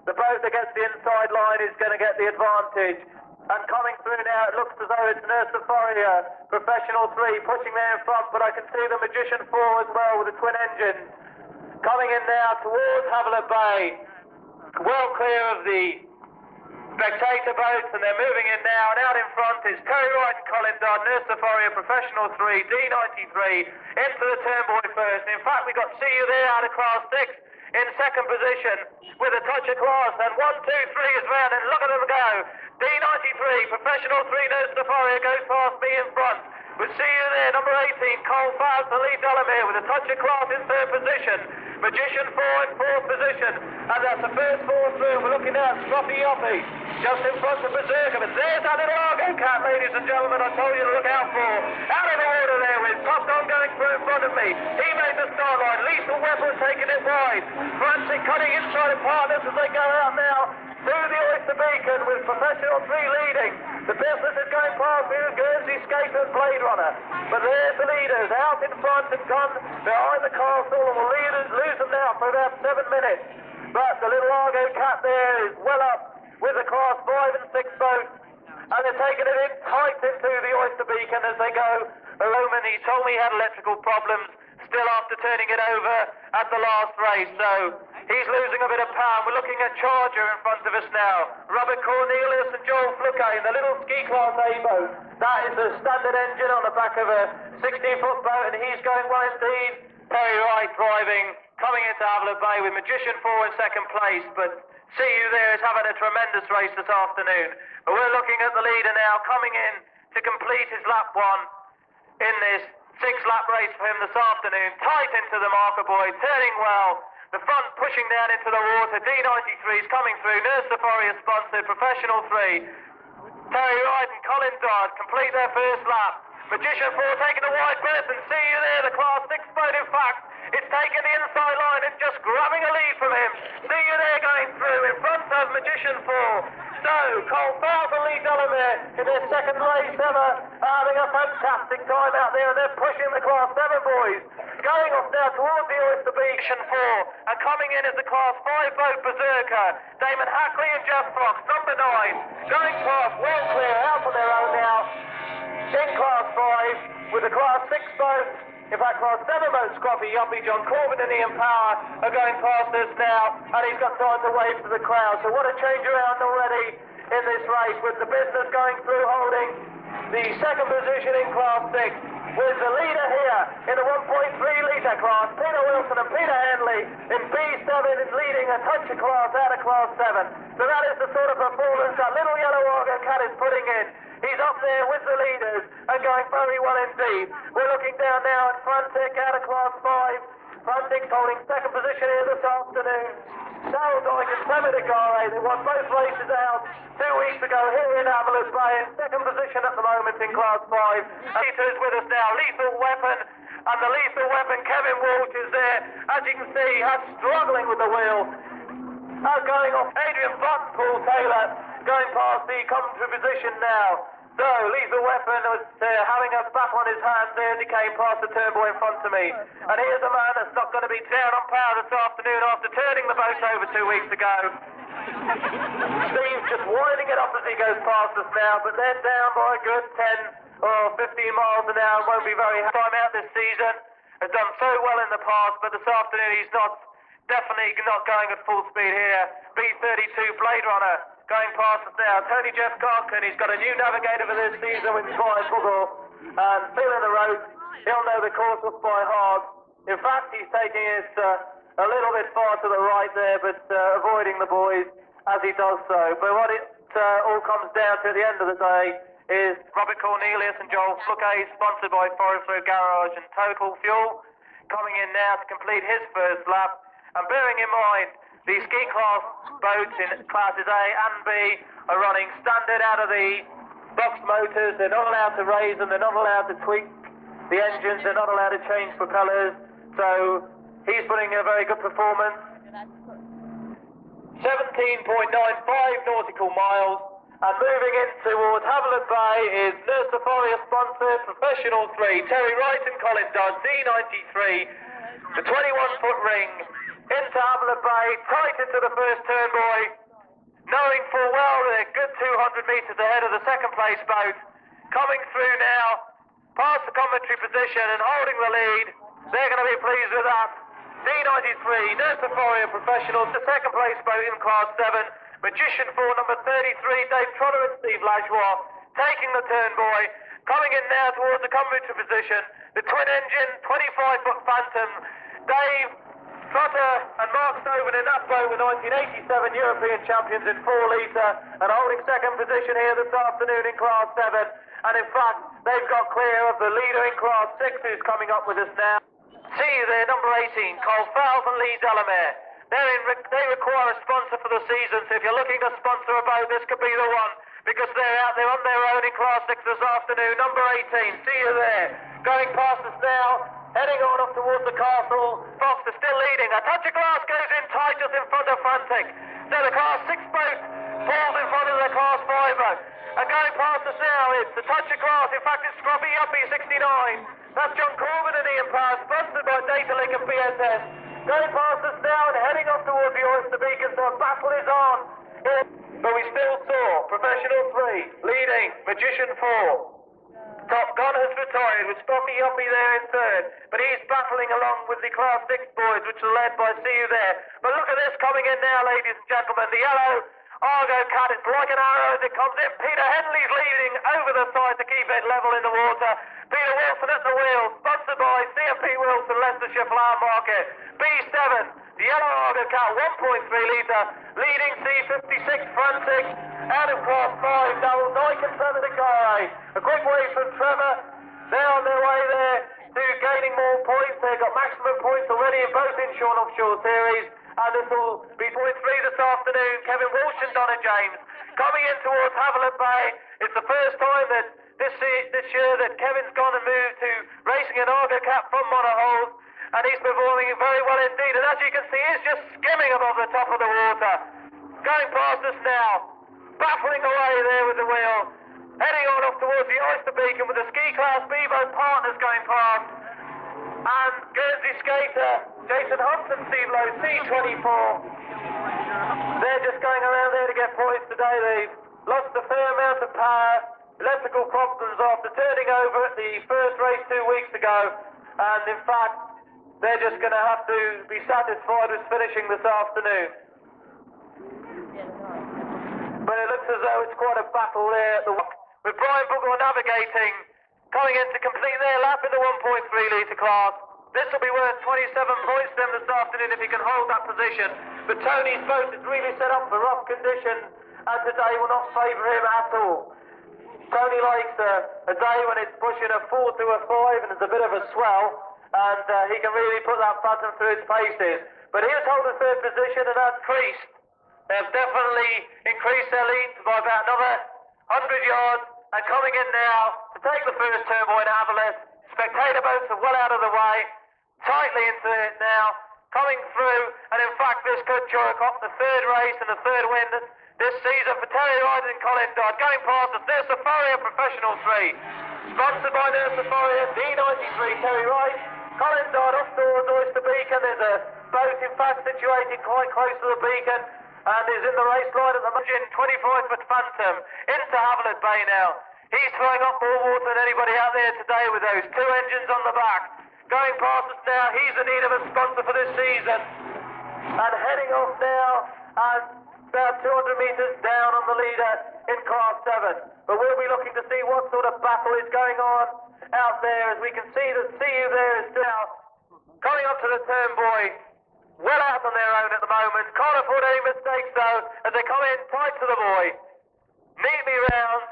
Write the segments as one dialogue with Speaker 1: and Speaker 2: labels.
Speaker 1: The boat that gets the inside line is going to get the advantage. And coming through now, it looks as though it's Nurse Euphoria, Professional 3, pushing there in front, but I can see the Magician 4 as well with the twin engines. Coming in now towards Havelet Bay, well clear of the spectator boats, and they're moving in now, and out in front is Terry Wright and Colin Dodd, Nurse Euphoria, Professional 3, D93, into the turnbuoy first. In fact, we got See You There out of Class 6 in second position with a touch of class, and 1, 2, 3 is round, and look at them go. D93, Professional 3, Nurse Euphoria goes past me in front. We'll See You There, number 18, Cole Fowles to Lee Delamere with a touch of class in third position. Magician 4 in fourth position, and that's the first 4 through. We're looking at Sloppy Yoppy just in front of Berserker, but there's that little Argo cat, ladies and gentlemen, I told you to look out for. Out of the water there with Popcorn going through in front of me. He made the start line. Lethal Weapon taking it wide. Frantic cutting inside of partners as they go out now through the Oyster Beacon with Professional 3 leading. The business is going past through Guernsey Skater and Blade Runner. But there's the leaders out in front and gone behind the castle, and will lose them now for about 7 minutes. But the little Argo cat there is well up with the Class 5 and 6 boats, and they're taking it in tight into the Oyster Beacon as they go. Roman, he told me he had electrical problems still after turning it over at the last race, so he's losing a bit of power. We're looking at Charger in front of us now. Robert Cornelius and Joel Fluke in the little ski Class A boat. That is a standard engine on the back of a 16-foot boat, and he's going well indeed. Terry Wright driving, coming into Havelet Bay with Magician 4 in second place, but See You There is having a tremendous race this afternoon. But we're looking at the leader now, coming in to complete his lap 1 in this 6-lap race for him this afternoon. Tight into the marker boy, turning well. The front pushing down into the water. D93 is coming through. Nurse Euphoria sponsored, Professional 3. Terry Wright and Colin Dodd complete their first lap. Magician 4 taking a wide berth, and See You There, the Class 6 boat in fact, it's taking the inside line and just grabbing a lead from him. See You There going through in front of Magician 4. So, Cole Fowles and Lee Delamere in their second race ever, having a fantastic time out there, and they're pushing the Class 7 boys. Going off now towards the Oyster Beacon 4, and coming in is the Class 5 boat Berserker. Damon Hackley and Jeff Fox, number 9, going past, well clear, out on their own now, in Class 5, with the Class 6 boat. In fact, Class 7 boat, Scruffy, Yuppie, John Corbin and Ian Power are going past us now, and he's got time to wave to the crowd. So what a change around already in this race, with the business going through holding the second position in Class 6, with the leader here in the 1.3 litre class, Peter Wilson and Peter Henley in B7 is leading a touch of class out of Class 7. So that is the sort of performance that little yellow Argo cat is putting in. He's up there with the leaders and going very well indeed. We're looking down now at Frantic out of Class 5. Frantic's holding second position here this afternoon. Darryl Dyke and Sammy DeGare, they won both races out 2 weeks ago here in Havelet Bay, in second position at the moment in Class 5. Peter is with us now, Lethal Weapon, and the Lethal Weapon, Kevin Walsh, is there. As you can see, he's struggling with the wheel. Going off Adrian Butt, Paul Taylor, going past the commentary position now. So, Lethal Weapon was having a bat on his hand there as he came past the turnbuoy in front of me. And here's a man that's not going to be down on power this afternoon after turning the boat over 2 weeks ago. Steve's just winding it up as he goes past us now, but they're down by a good 10 or 15 miles an hour and won't be very happy. Time out this season. Has done so well in the past, but this afternoon he's definitely not going at full speed here. B32 Blade Runner going past us now. Tony Jeff Garkin, he's got a new navigator for this season with Brian Buggle, and feeling the road, he'll know the course up by heart. In fact, he's taking it a little bit far to the right there, but avoiding the boys as he does so. But what it all comes down to at the end of the day is Robert Cornelius and Joel Fluke, sponsored by Forest Road Garage and Total Fuel, coming in now to complete his first lap. And bearing in mind, the ski class boats in classes A and B are running standard out of the box motors. They're not allowed to raise them, they're not allowed to tweak the engines, they're not allowed to change propellers. So he's putting a very good performance. 17.95 nautical miles. And moving in towards Havelet Bay is Nurse Euphoria sponsored Professional 3, Terry Wright and Colin Dodd, D93, the 21-foot ring. into Havelet Bay, tight into the first turn, boy. Knowing full well they're good 200 metres ahead of the second place boat. Coming through now, past the commentary position and holding the lead. They're going to be pleased with that. D93, Nurseforia Professionals, the second place boat in Class 7. Magician 4, number 33, Dave Trotter and Steve Lajoie, taking the turn, boy. Coming in now towards the commentary position. The twin engine, 25-foot Phantom. Dave Trotter and Mark Stoven in that boat were 1987 European champions in 4 litre and holding second position here this afternoon in Class 7. And in fact, they've got clear of the leader in Class 6 who's coming up with us now. See you there, number 18, Cole Fowles and Lee Delamere. They require a sponsor for the season, so if you're looking to sponsor a boat, this could be the one, because they're out there on their own in Class 6 this afternoon. Number 18, see you there. Going past us now, heading on up towards the castle. Fox is still leading. A touch of glass goes in tight just in front of Frantic. So the Class 6 boat falls in front of the Class 5 boat. And going past us now, it's a touch of glass. In fact, it's Scruffy Yuppie 69. That's John Corbin and Ian Power, sponsored by Data Link and BSN. Going past us now and heading off towards the Oyster Beacon, so a battle is on. But we still saw Professional 3 leading, Magician 4. Top Gun has retired with Scruffy Yuppie there in third, but he's battling along with the Class 6 boys, which are led by See You There. But look at this coming in now, ladies and gentlemen. The yellow Argo Cat, it's like an arrow as it comes in. Peter Henley's leading over the side to keep it level in the water. Peter Wilson at the wheel, sponsored by CMP Wilson, Leicestershire Flower Market. B7, the yellow Argo Cat, 1.3 litre, leading C56 Frantic. Out of Class 5, Darryl Dyke and Trevor DeCare. A quick wave from Trevor. They're on their way there to gaining more points. They've got maximum points already in both Inshore and Offshore Series. And this will be point 3 this afternoon. Kevin Walsh and Donna James coming in towards Havelet Bay. It's the first time that this year that Kevin's gone and moved to racing an Argo Cat from monohull, and he's performing very well indeed. And as you can see, he's just skimming above the top of the water. Going past us now, battling away there with the wheel, heading on off towards the Oyster Beacon with the Ski Class B boat partners going past. And Guernsey skater Jason Hobson, Steve Lowe, C24. They're just going around there to get points today. They've lost a fair amount of power, electrical problems after turning over at the first race 2 weeks ago. And in fact, they're just going to have to be satisfied with finishing this afternoon. But it looks as though it's quite a battle there at the with Brian Bugle navigating, coming in to complete their lap in the 1.3 litre class. This will be worth 27 points to them this afternoon if he can hold that position. But Tony's boat is really set up for rough conditions, and today will not favour him at all. Tony likes a day when it's pushing a 4 to a 5 and there's a bit of a swell, and he can really put that Phantom through its paces. But he's held the third position and that's increased. They've definitely increased their lead by about another 100 yards, and coming in now to take the first turn boy in Havelet. Spectator boats are well out of the way, tightly into it now, coming through, and in fact this could choke off the third race and the third win this season for Terry Ryder and Colin Dodd. Going past us, Nurseforia Professional 3, sponsored by Nurseforia, D93, Terry Wright, Colin Dodd off towards Oyster Beacon. There's a boat in fact situated quite close to the beacon, and is in the race line at the margin. 25-foot Phantom into Havelet Bay now. He's throwing up more water than anybody out there today with those 2 engines on the back. Going past us now, he's in need of a sponsor for this season. And heading off now, and about 200 metres down on the leader in Class 7. But we'll be looking to see what sort of battle is going on out there, as we can see that See You There is now coming up to the turn boy. Well out on their own at the moment. Can't afford any mistakes though, as they come in tight to the buoy. Neatly round.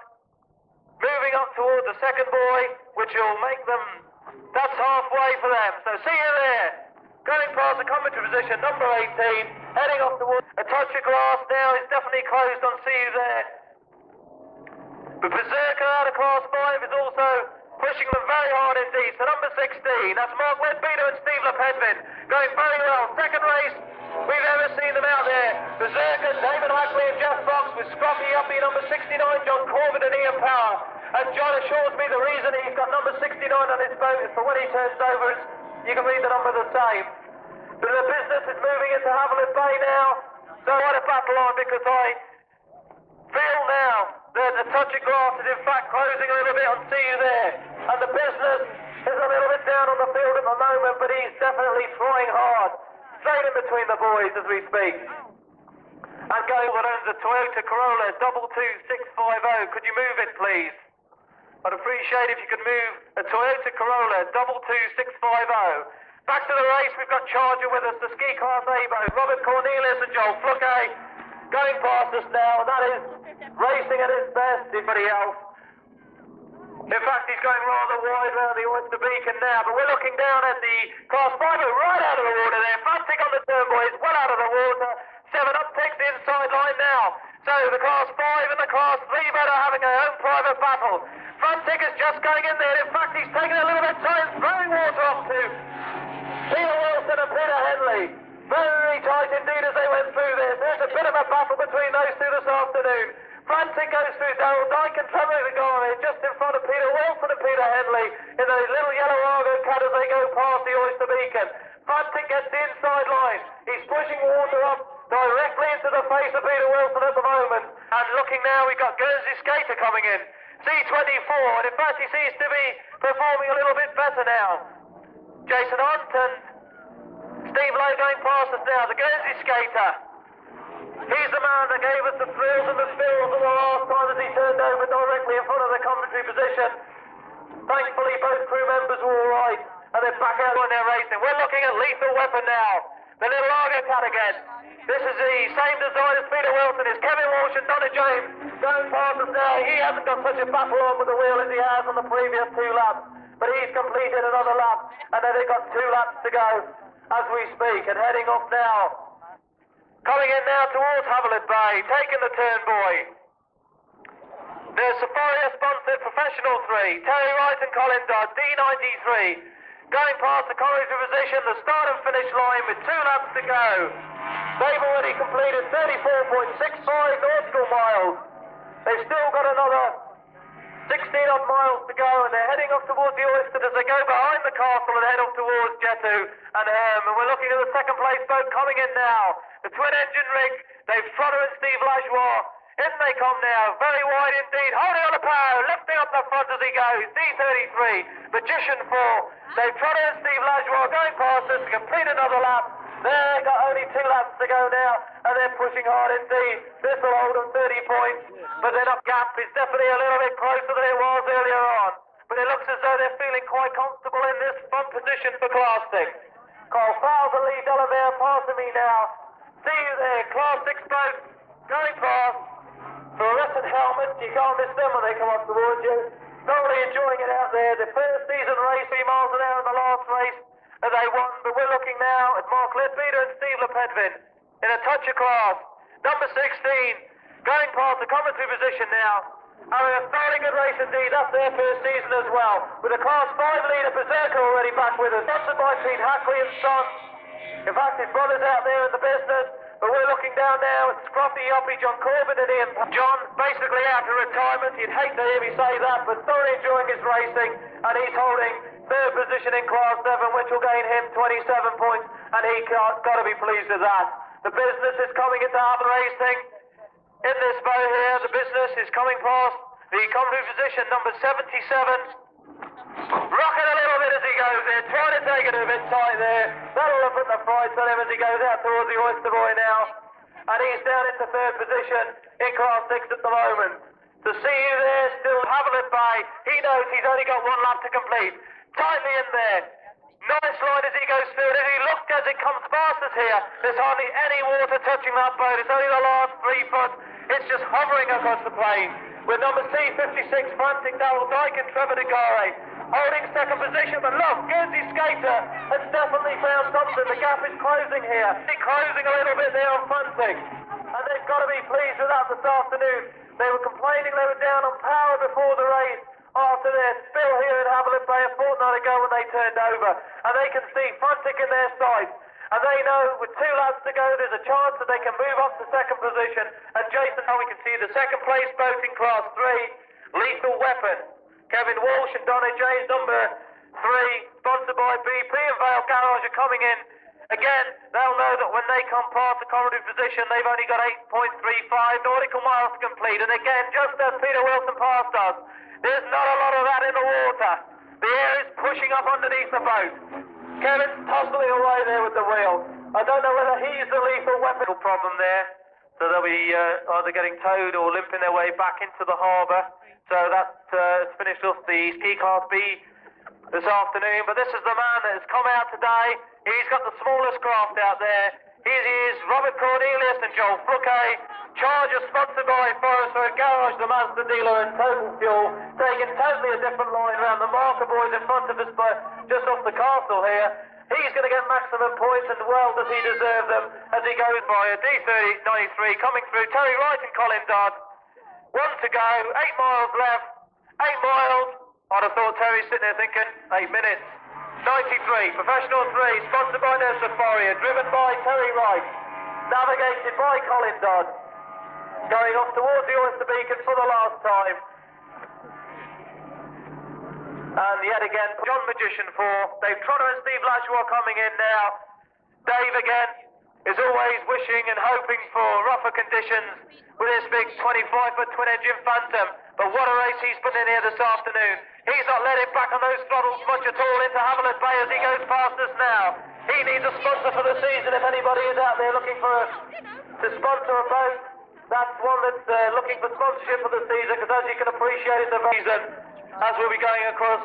Speaker 1: Moving up towards the second buoy, which will make them, that's halfway for them. So See You There. Going past the commentary position, number 18. Heading off towards a touch of glass now. It's definitely closed on See You There. But Berserker out of Class 5 is also pushing them very hard indeed. So number 16, that's Mark Leadbeater and Steve LePedvin, going very well. Second race we've ever seen them out there. Berserker, David Hackley and Jeff Fox with Scruffy Yuppie, number 69, John Corbin and Ian Power. And John assures me the reason he's got number 69 on his boat is for when he turns over, you can read the number the same. But the business is moving into Havelet Bay now. So what a battle on, because I feel now that the touch of grass is in fact closing a little bit on See You There. And the business is a little bit down on the field at the moment, but he's definitely trying hard. Straight in between the boys as we speak. And going what owns a Toyota Corolla 22650. Could you move it, please? I'd appreciate if you could move a Toyota Corolla 22650. Back to the race, we've got Charger with us, the Ski Class A boat, Robert Cornelius and Joel Fluke going past us now, and that is racing at its best, anybody else. In fact, he's going rather wide around the Oyster Beacon now, but we're looking down at the Class 5 boat right out of the water there. Frantic on the turn, boys, well out of the water. 7 up takes the inside line now. So the Class 5 and the Class 3 boat are having a own private battle. Frantic is just going in there. In fact, he's taking a little bit of time throwing water up to Peter Wilson and Peter Henley. Very tight indeed as they went through this. There's a bit of a battle between those two this afternoon. Frantic goes through Darrell Dyke and Trevor Gregory just in front of Peter Wilson and Peter Henley in the little yellow Argo cat as they go past the Oyster Beacon. Frantic gets the inside line. He's pushing water up directly into the face of Peter Wilson at the moment. And looking now, we've got Guernsey Skater coming in. C24, and in fact he seems to be performing a little bit better now. Jason Hunt and Steve Lowe going past us now, the Guernsey Skater. He's the man that gave us the thrills and the spills of the last time as he turned over directly in front of the commentary position. Thankfully both crew members were alright, and they're back out on their racing. We're looking at Lethal Weapon now, the little Argo cat again. This is the same design as Peter Wilson. It's Kevin Walsh and Donna James going past us now. He hasn't got such a battle on with the wheel as he has on the previous 2 laps, but he's completed another lap, and then they've got 2 laps to go as we speak, and heading off now. Coming in now towards Havelet Bay, taking the turn, boy. There's Safaria-sponsored Professional 3, Terry Wright and Colin Dodd, D93. Going past the commentary position, the start and finish line with 2 laps to go. They've already completed 34.65 nautical miles. They've still got another 16-odd miles to go, and they're heading up towards the Oyster as they go behind the castle and head up towards Jetu and Herm. And we're looking at the second place boat coming in now. The twin-engine rig, Dave Trotter and Steve Lajoie. In they come now, very wide indeed, holding on the power, lifting up the front as he goes. D33, Magician 4, Dave Trotter and Steve Lajoie going past us to complete another lap. They've got only 2 laps to go now, and they're pushing hard indeed. This will hold them 30 points, but they're not gap. It's definitely a little bit closer than it was earlier on. But it looks as though they're feeling quite comfortable in this front position for Class 6. Carl Fowles and Lee Delamere passing me now. See you there, Class 6 boat going past. Fluorescent helmets, you can't miss them when they come up towards you. Thoroughly enjoying it out there. The first season race, 3 miles an hour in the last race that they won. But we're looking now at Mark Leadbeater and Steve Lepedvin in a touch of class. Number 16, going past the commentary position now. Having a fairly good race indeed. That's their first season as well. With a Class 5 leader, Berserker, already back with us. Sponsored by Pete Hackley and Son. In fact, his brother's out there in the business. But we're looking down now at Scruffy Yoppy, John Corbin and Ian. John, basically out of retirement. You'd hate to hear me say that, but thoroughly enjoying his racing. And he's holding 3rd position in Class 7, which will gain him 27 points. And he's got to be pleased with that. The business is coming into Havelet Racing. In this boat here, the business is coming past the commentary position, number 77. Rocking a little bit as he goes there, trying to take it a bit tight there. That'll have put the frights on him as he goes out towards the Oyster Boy now. And he's down into 3rd position in Class 6 at the moment. To see you there, still Havelet Bay. He knows he's only got 1 lap to complete. Tightly in there. Nice line as he goes through it. If he looks as it comes past us here, there's hardly any water touching that boat. It's only the last 3 foot. It's just hovering across the plain. With number C56, Frantic, Darrell Dyke and Trevor Degare holding 2nd position. But look, Guernsey Skater has definitely found something. The gap is closing here. It's closing a little bit there on Frantic. And they've got to be pleased with that this afternoon. They were complaining they were down on power before the race after their spill here at Havelet Bay a fortnight ago when they turned over. And they can see Frantic in their sights. And they know with 2 laps to go, there's a chance that they can move up to 2nd position. And Jason, now we can see the 2nd place boat in Class 3, Lethal Weapon. Kevin Walsh and Donna James, number 3, sponsored by BP and Vale Garage, are coming in Again, they'll know that when they come past the commentary position, they've only got 8.35 nautical miles to complete. And again, just as Peter Wilson passed us, there's not a lot of that in the water. The air is pushing up underneath the boat. Kevin's tussling away there with the wheel. I don't know whether he's the lethal weapon problem there. So they'll be either getting towed or limping their way back into the harbour. So that's finished off the Ski Class B this afternoon. But this is the man that has come out today. He's got the smallest craft out there. He is Robert Cornelius and Joel Fluke. Charger sponsored by Forest Road Garage, the Mazda dealer, and Total Fuel. Taking totally a different line around the marker boys in front of us, but just off the castle here. He's going to get maximum points, and well does he deserve them, as he goes by a D3093 coming through. Terry Wright and Colin Dodd. 1 to go, 8 miles left, 8 miles. I'd have thought Terry's sitting there thinking, 8 minutes. 93, Professional 3, sponsored by Nersafaria, driven by Terry Wright, navigated by Colin Dodd. Going off towards the Oyster Beacon for the last time. And yet again, John Magician 4, Dave Trotter and Steve Lashua coming in now. Dave again is always wishing and hoping for rougher conditions with his big 25-foot twin-engine Phantom. But what a race he's put in here this afternoon. He's not let it back on those throttles much at all into Havelet Bay as he goes past us now. He needs a sponsor for the season if anybody is out there looking to sponsor a boat. That's one that's looking for sponsorship for the season, because as you can appreciate, it's a season. As we'll be going across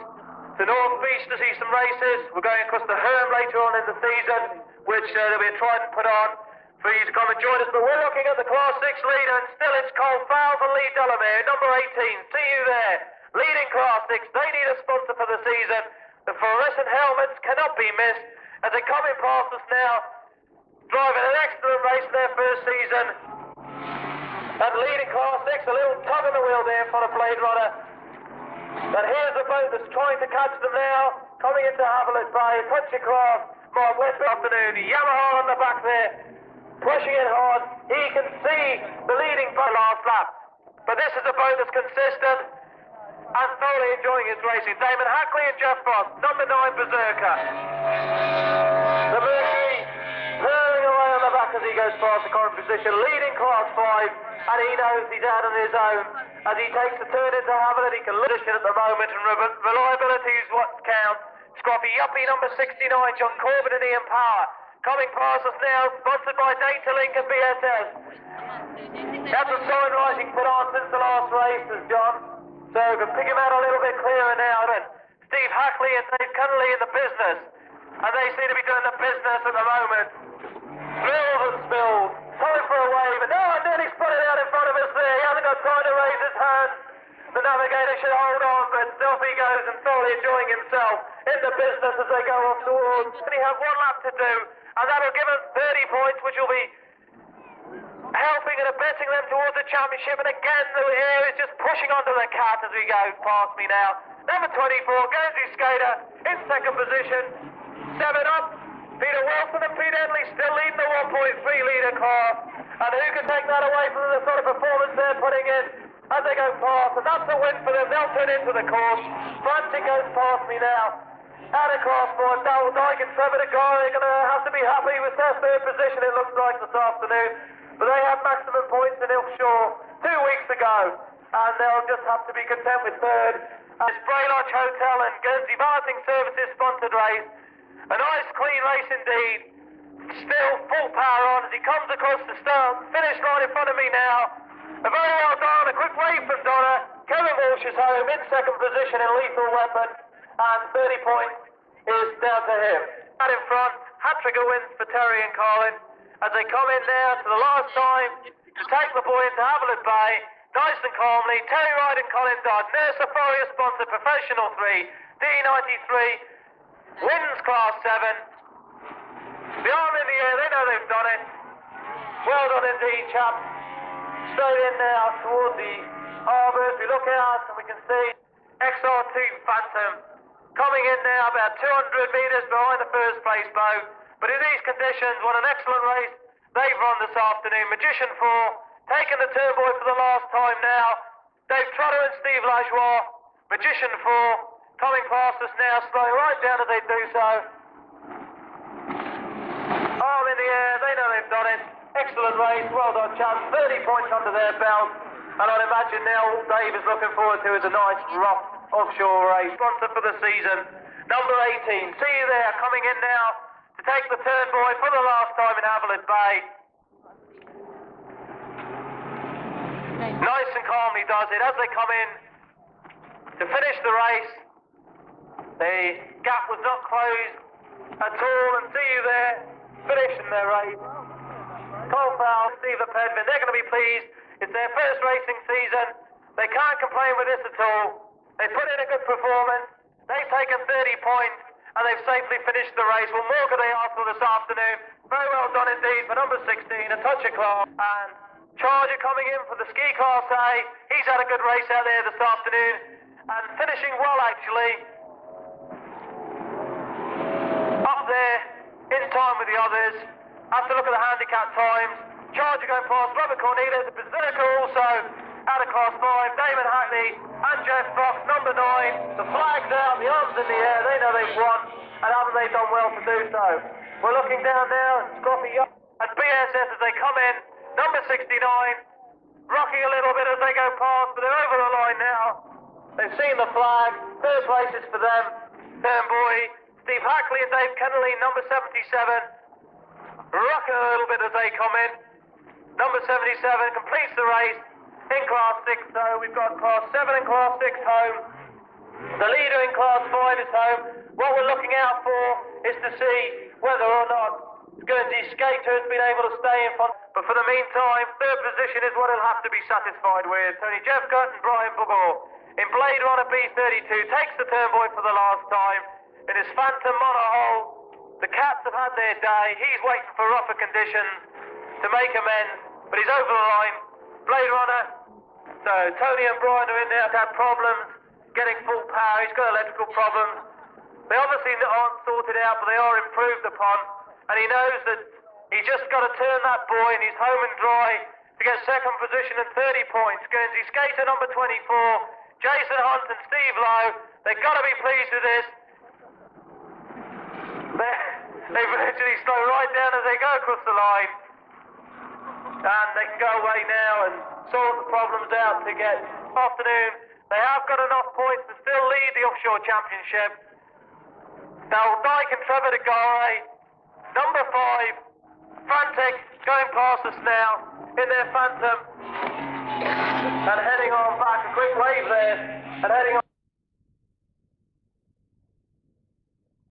Speaker 1: to North Beach to see some races. We're going across to Herm later on in the season, which there'll be a trident put on for you to come and join us. But we're looking at the Class 6 leader, and still it's Cole Fowles and Lee Delamere, number 18. See you there. Leading Class 6. They need a sponsor for the season. The fluorescent helmets cannot be missed as they're coming past us now, driving an excellent race their first season. And leading Class 6, a little tug on the wheel there for the Blade Runner. And here's a boat that's trying to catch them now, coming into Havelet Bay, Touchy Craft, Mark West afternoon, Yamaha on the back there, pushing it hard. He can see the leading boat last lap. But this is a boat that's consistent and thoroughly enjoying its racing. Damon Hackley and Jeff Frost, number 9 Berserker. The Mercury purring away on the back as he goes past the current position, leading Class 5, and he knows he's out on his own. As he takes the turn into Havelet, he can leadership at the moment, and reliability is what counts. Scruffy Yuppie, number 69, John Corbett and Ian Power, coming past us now, sponsored by Data Link and BSS. That's a sign rising put on since the last race, as John. So we can pick him out a little bit clearer now. And Steve Hackley and Dave Connolly in the business, and they seem to be doing the business at the moment. Thrills and spills. Time for a wave, and and nearly spun it out in front of us there. He hasn't got time to raise his hand. The navigator should hold on, but off he goes and thoroughly enjoying himself in the business as they go off towards. And he has 1 lap to do, and that'll give him 30 points, which will be helping and abetting them towards the championship. And again, the air is just pushing onto the cat as we go past me now. Number 24, Guernsey Skater in second position. 7 up. Peter Wilson and Pete Henley still leading the 1.3 litre car. And who can take that away from the sort of performance they're putting in as they go past? And that's a win for them. They'll turn into the course. Frantic goes past me now. Out of Class 4, Dowell Dyke and Trevor de Gore are going to have to be happy with their third position, it looks like, this afternoon. But they had maximum points in Ilfshore 2 weeks ago, and they'll just have to be content with third. And it's Bray Lodge Hotel and Guernsey Varting Services sponsored race. A nice clean race indeed. Still full power on as he comes across the finish line in front of me now. A very well done, a quick wave from Donna. Kevin Walsh is home in second position in Lethal Weapon, and 30 points is down to him. Out in front, hat-trick of wins for Terry and Colin as they come in now for the last time to take the boy into Havelet Bay. Nice and calmly, Terry Wright and Colin Dodd, Nersafaria sponsored Professional 3, D93. Wins Class 7. The arm in the air, they know they've done it. Well done indeed, chaps. Straight in now towards the harbour as we look out and we can see XR2 Phantom coming in now about 200 metres behind the first place boat. But in these conditions, what an excellent race they've run this afternoon. Magician 4, taking the turboy for the last time now. Dave Trotter and Steve Lajoie. Magician 4. Coming past us now, slowing right down as they do so. air, they know they've done it. Excellent race, well done chaps, 30 points under their belt. And I'd imagine now all Dave is looking forward to is a nice, rough, offshore race. Sponsor for the season, number 18. See you there, coming in now to take the turn boy for the last time in Havelet Bay. Nice and calmly does it as they come in to finish the race. The gap was not closed at all, and see you there, finishing their race. Cole Fowl, Steve Pedman, they're going to be pleased. It's their first racing season. They can't complain with this at all. They put in a good performance. They've taken 30 points, and they've safely finished the race. Well, more could they ask for this afternoon. Very well done indeed for number 16, a touch of class. And Charger coming in for the ski class A. He's had a good race out there this afternoon, and finishing well actually. Up there, in time with the others. Have to look at the handicap times. Charger going past Robert Cornelius, the Berserker also out of class 5. Damon Hackney and Jeff Fox, number 9. The flag's out, the arms in the air. They know they've won, and haven't they done well to do so? We're looking down now at Scruffy and BSS as they come in. Number 69, rocking a little bit as they go past, but they're over the line now. They've seen the flag. Third place is for them. Turn boy, Steve Hackley and Dave Kennelly, number 77. Rocking a little bit as they come in. Number 77 completes the race in class 6, so we've got class 7 and class 6 home. The leader in class 5 is home. What we're looking out for is to see whether or not Guernsey Skater has been able to stay in front. But for the meantime, third position is what he'll have to be satisfied with. Tony Jeffcott and Brian Bugor in Blade Runner B32 takes the turn boy for the last time in his Phantom monohull. The Cats have had their day. He's waiting for rougher conditions to make amends, but he's over the line. Blade Runner. So Tony and Brian are in there. Have had problems getting full power. He's got electrical problems. They obviously aren't sorted out, but they are improved upon. And he knows that he's just got to turn that boy and he's home and dry to get second position and 30 points. Guernsey Skater number 24, Jason Hunt and Steve Lowe. They've got to be pleased with this. They've literally slowed right down as they go across the line. And they can go away now and sort the problems out to get afternoon. They have got enough points to still lead the offshore championship. Now Dyke and Trevor de Gare, number 5, Frantic going past us now in their Phantom and heading on back. A quick wave there and heading on.